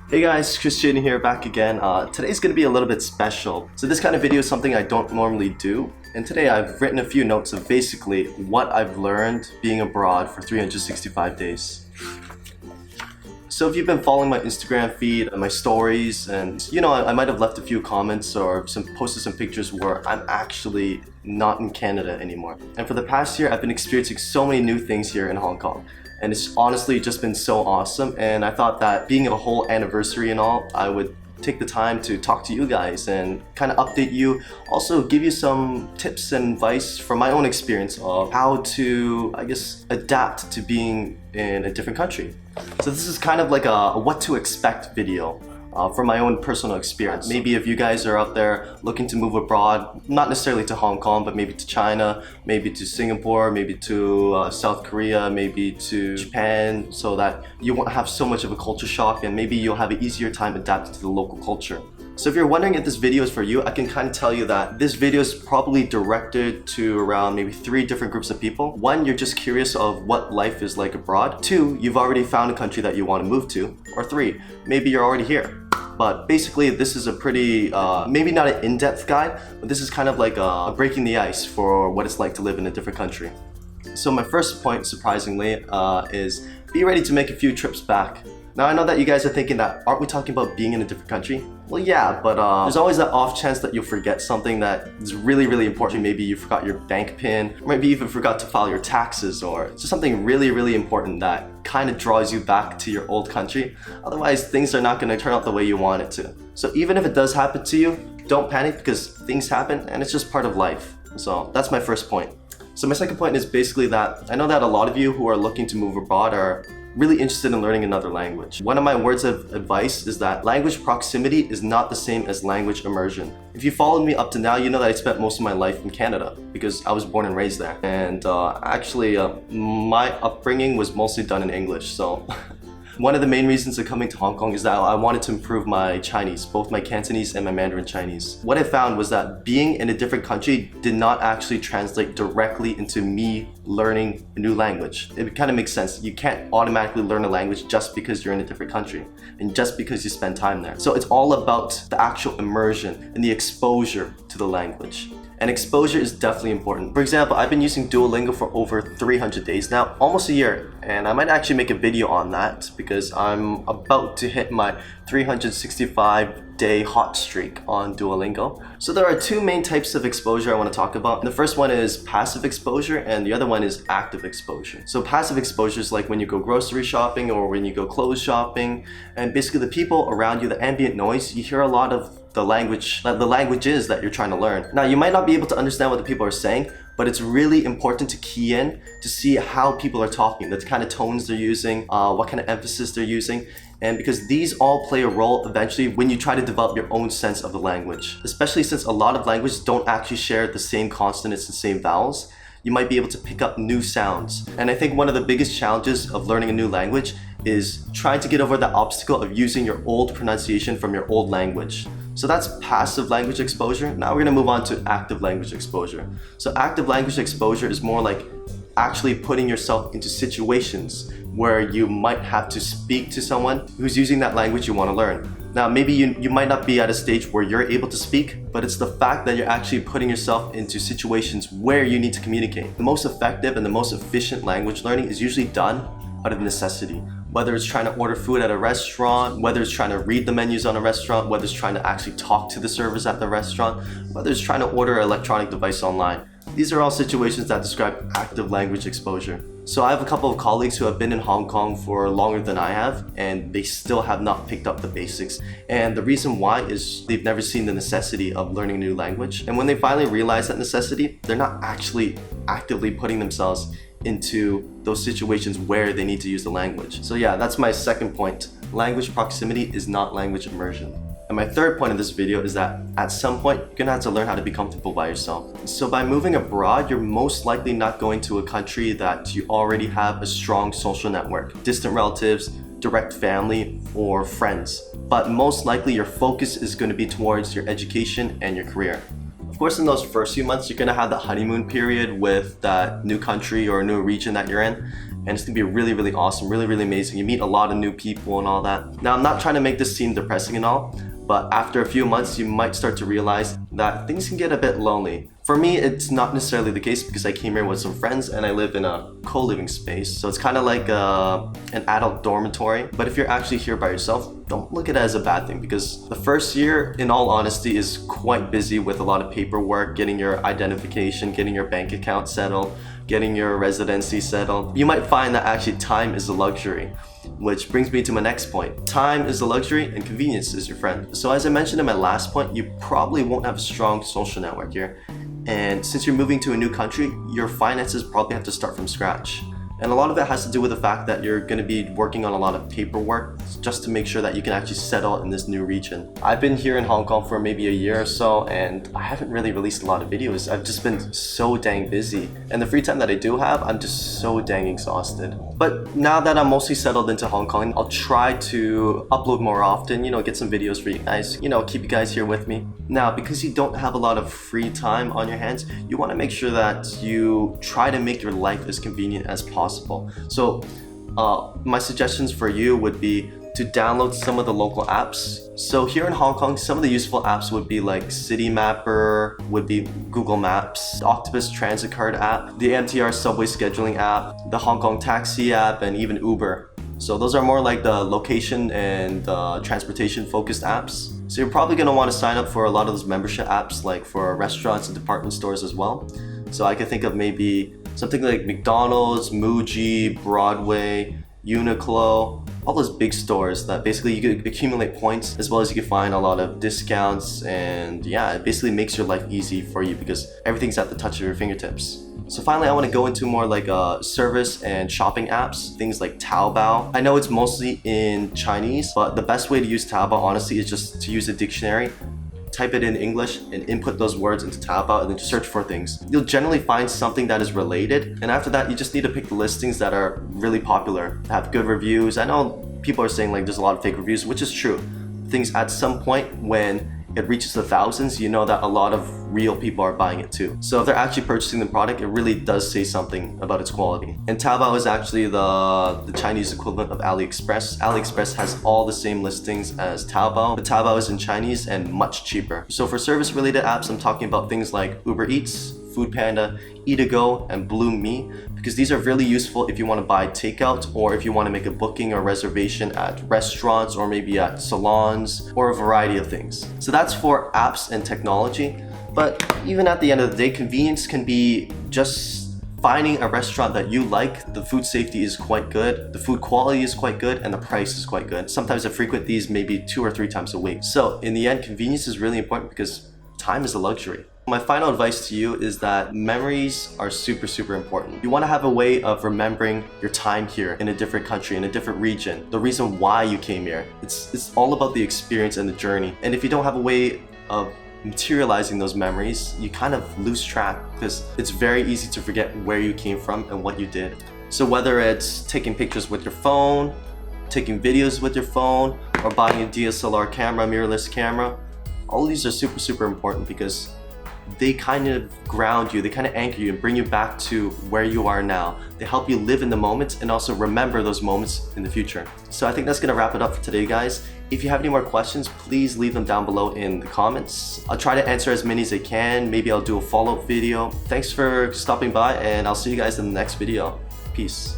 Hey guys, Christian here back again. Today's gonna be a little bit special. So this kind of video is something I don't normally do. And today I've written a few notes of basically what I've learned being abroad for 365 days. So if you've been following my Instagram feed and my stories, and I might have left a few comments or posted some pictures where I'm actually not in Canada anymore. And for the past year, I've been experiencing so many new things here in Hong Kong. And it's honestly just been so awesome, and I thought that being a whole anniversary and all, I would take the time to talk to you guys and kind of update you, also give you some tips and advice from my own experience of how to, I guess, adapt to being in a different country. So this is kind of like a what to expect video. From my own personal experience. Maybe if you guys are out there looking to move abroad, not necessarily to Hong Kong, but maybe to China, maybe to Singapore, maybe to South Korea, maybe to Japan, so that you won't have so much of a culture shock and maybe you'll have an easier time adapting to the local culture. So if you're wondering if this video is for you, I can kind of tell you that this video is probably directed to around maybe 3 different groups of people. 1, you're just curious of what life is like abroad. 2, you've already found a country that you want to move to. Or 3, maybe you're already here. But basically this is a pretty, maybe not an in-depth guide, but this is kind of like a breaking the ice for what it's like to live in a different country. So my first point, surprisingly, is be ready to make a few trips back. Now I know that you guys are thinking that, aren't we talking about being in a different country? Well yeah, but there's always that off chance that you'll forget something that is really, really important. Maybe you forgot your bank pin, or maybe you even forgot to file your taxes, or just something really, really important that kind of draws you back to your old country. Otherwise, things are not going to turn out the way you want it to. So even if it does happen to you, don't panic because things happen and it's just part of life. So that's my first point. So my second point is basically that I know that a lot of you who are looking to move abroad are really interested in learning another language. One of my words of advice is that language proximity is not the same as language immersion. If you followed me up to now, you know that I spent most of my life in Canada because I was born and raised there. And actually, my upbringing was mostly done in English. So one of the main reasons of coming to Hong Kong is that I wanted to improve my Chinese, both my Cantonese and my Mandarin Chinese. What I found was that being in a different country did not actually translate directly into me learning a new language. It kind of makes sense. You can't automatically learn a language just because you're in a different country and just because you spend time there. So it's all about the actual immersion and the exposure to the language. And exposure is definitely important. For example, I've been using Duolingo for over 300 days now, almost a year. And I might actually make a video on that because I'm about to hit my 365-day hot streak on Duolingo. So there are 2 main types of exposure I want to talk about. The first one is passive exposure and the other one is active exposure. So passive exposure is like when you go grocery shopping or when you go clothes shopping, and basically the people around you, the ambient noise, you hear a lot of the languages that you're trying to learn. Now you might not be able to understand what the people are saying, but it's really important to key in to see how people are talking, the kind of tones they're using, what kind of emphasis they're using. And because these all play a role eventually when you try to develop your own sense of the language. Especially since a lot of languages don't actually share the same consonants and same vowels, you might be able to pick up new sounds. And I think one of the biggest challenges of learning a new language is trying to get over the obstacle of using your old pronunciation from your old language. So that's passive language exposure. Now we're gonna move on to active language exposure. So active language exposure is more like actually putting yourself into situations where you might have to speak to someone who's using that language you want to learn. Now maybe you might not be at a stage where you're able to speak, but it's the fact that you're actually putting yourself into situations where you need to communicate. The most effective and the most efficient language learning is usually done out of necessity. Whether it's trying to order food at a restaurant, whether it's trying to read the menus on a restaurant, whether it's trying to actually talk to the servers at the restaurant, whether it's trying to order an electronic device online. These are all situations that describe active language exposure. So I have a couple of colleagues who have been in Hong Kong for longer than I have, and they still have not picked up the basics. And the reason why is they've never seen the necessity of learning a new language. And when they finally realize that necessity, they're not actually actively putting themselves into those situations where they need to use the language. So yeah, that's my second point. Language proximity is not language immersion. And my third point of this video is that at some point, you're gonna have to learn how to be comfortable by yourself. So by moving abroad, you're most likely not going to a country that you already have a strong social network, distant relatives, direct family, or friends. But most likely your focus is gonna be towards your education and your career. Of course, in those first few months, you're gonna have the honeymoon period with that new country or new region that you're in. and it's gonna be really awesome, really amazing. You meet a lot of new people and all that. Now, I'm not trying to make this seem depressing and all, but after a few months, you might start to realize that things can get a bit lonely. For me, it's not necessarily the case because I came here with some friends and I live in a co-living space. So it's kind of like an adult dormitory. But if you're actually here by yourself, don't look at it as a bad thing, because the first year, in all honesty, is quite busy with a lot of paperwork, getting your identification, getting your bank account settled, getting your residency settled. You might find that actually time is a luxury. Which brings me to my next point. Time is a luxury and convenience is your friend. So as I mentioned in my last point, you probably won't have a strong social network here. And since you're moving to a new country, your finances probably have to start from scratch. And a lot of it has to do with the fact that you're going to be working on a lot of paperwork just to make sure that you can actually settle in this new region. I've been here in Hong Kong for maybe a year or so, and I haven't really released a lot of videos. I've just been so dang busy. And the free time that I do have, I'm just so dang exhausted. But now that I'm mostly settled into Hong Kong, I'll try to upload more often, get some videos for you guys, keep you guys here with me. Now, because you don't have a lot of free time on your hands, you want to make sure that you try to make your life as convenient as possible. So my suggestions for you would be to download some of the local apps. So here in Hong Kong, some of the useful apps would be like City Mapper, would be Google Maps, the Octopus Transit Card app, the MTR Subway Scheduling app, the Hong Kong Taxi app, and even Uber. So those are more like the location and transportation focused apps. So you're probably going to want to sign up for a lot of those membership apps, like for restaurants and department stores as well. So I can think of maybe something like McDonald's, Muji, Broadway, Uniqlo, all those big stores that basically you could accumulate points, as well as you can find a lot of discounts, and yeah, it basically makes your life easy for you because everything's at the touch of your fingertips. So finally, I want to go into more like service and shopping apps, things like Taobao. I know it's mostly in Chinese, but the best way to use Taobao, honestly, is just to use a dictionary, type it in English, and input those words into Taobao, and then just search for things. You'll generally find something that is related, and after that, you just need to pick the listings that are really popular, have good reviews. I know people are saying like there's a lot of fake reviews, which is true. Things at some point when it reaches the thousands, you know that a lot of real people are buying it too. So if they're actually purchasing the product, it really does say something about its quality. And Taobao is actually the Chinese equivalent of AliExpress. AliExpress has all the same listings as Taobao, but Taobao is in Chinese and much cheaper. So for service-related apps, I'm talking about things like Uber Eats, FoodPanda, Eat-A-Go, and BloomMe, because these are really useful if you want to buy takeout or if you want to make a booking or reservation at restaurants or maybe at salons or a variety of things. So that's for apps and technology. But even at the end of the day, convenience can be just finding a restaurant that you like. The food safety is quite good, the food quality is quite good, and the price is quite good. Sometimes I frequent these maybe 2 or 3 times a week. So in the end, convenience is really important because time is a luxury. My final advice to you is that memories are super important. You want to have a way of remembering your time here in a different country, in a different region, the reason why you came here. It's all about the experience and the journey. And if you don't have a way of materializing those memories, you kind of lose track because it's very easy to forget where you came from and what you did. So whether it's taking pictures with your phone, taking videos with your phone, or buying a DSLR camera, mirrorless camera, all of these are super important because they kind of ground you, they kind of anchor you and bring you back to where you are now. They help you live in the moment and also remember those moments in the future. So I think that's gonna wrap it up for today, guys. If you have any more questions, please leave them down below in the comments. I'll try to answer as many as I can. Maybe I'll do a follow-up video. Thanks for stopping by, and I'll see you guys in the next video. Peace.